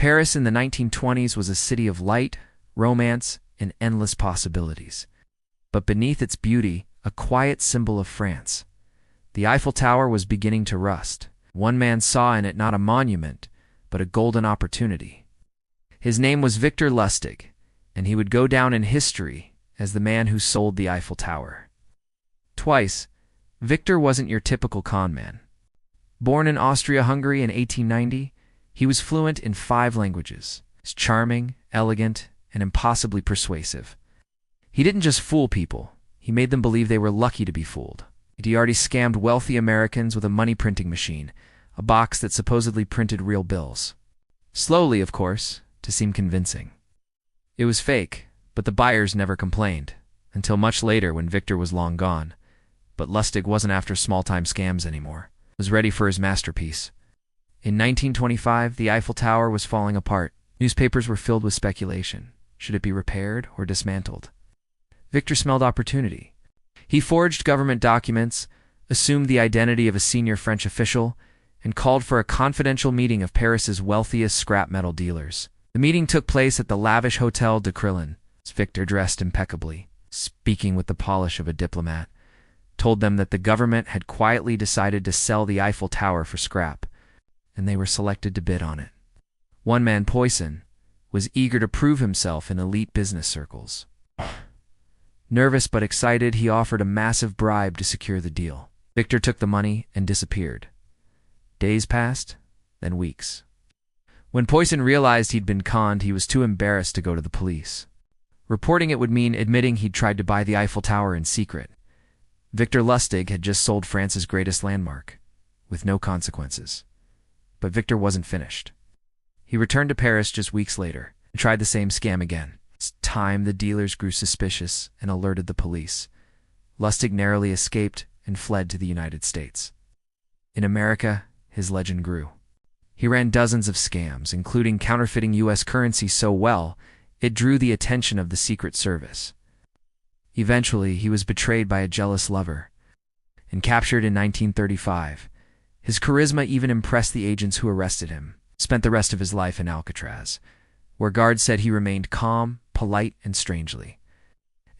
Paris in the 1920s was a city of light, romance, and endless possibilities. But beneath its beauty, a quiet symbol of France. The Eiffel Tower was beginning to rust. One man saw in it not a monument, but a golden opportunity. His name was Victor Lustig, and he would go down in history as the man who sold the Eiffel Tower. Twice, Victor wasn't your typical con man. Born in Austria-Hungary in 1890, he was fluent in 5 languages. He's charming, elegant, and impossibly persuasive. He didn't just fool people, he made them believe they were lucky to be fooled. He already scammed wealthy Americans with a money printing machine, a box that supposedly printed real bills. Slowly, of course, to seem convincing. It was fake, but the buyers never complained, until much later when Victor was long gone. But Lustig wasn't after small-time scams anymore. He was ready for his masterpiece. In 1925, the Eiffel Tower was falling apart. Newspapers were filled with speculation. Should it be repaired or dismantled? Victor smelled opportunity. He forged government documents, assumed the identity of a senior French official, and called for a confidential meeting of Paris's wealthiest scrap metal dealers. The meeting took place at the lavish Hotel de Crillon. Victor, dressed impeccably, speaking with the polish of a diplomat, told them that the government had quietly decided to sell the Eiffel Tower for scrap, and they were selected to bid on it. One man, Poisson, was eager to prove himself in elite business circles. Nervous but excited, he offered a massive bribe to secure the deal. Victor took the money and disappeared. Days passed, then weeks. When Poisson realized he'd been conned, he was too embarrassed to go to the police. Reporting it would mean admitting he'd tried to buy the Eiffel Tower in secret. Victor Lustig had just sold France's greatest landmark, with no consequences. But Victor wasn't finished. He returned to Paris just weeks later and tried the same scam again. This time, the dealers grew suspicious and alerted the police. Lustig narrowly escaped and fled to the United States. In America, his legend grew. He ran dozens of scams, including counterfeiting U.S. currency so well it drew the attention of the Secret Service. Eventually, he was betrayed by a jealous lover and captured in 1935. His charisma even impressed the agents who arrested him. Spent the rest of his life in Alcatraz, where guards said he remained calm, polite, and strangely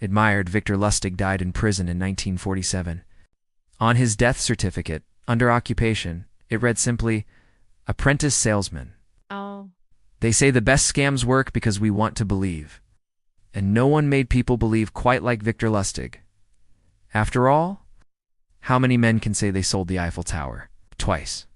admired. Victor Lustig died in prison in 1947. On his death certificate, under occupation, it read simply, "Apprentice salesman." Oh. They say the best scams work because we want to believe. And no one made people believe quite like Victor Lustig. After all, how many men can say they sold the Eiffel Tower? Twice.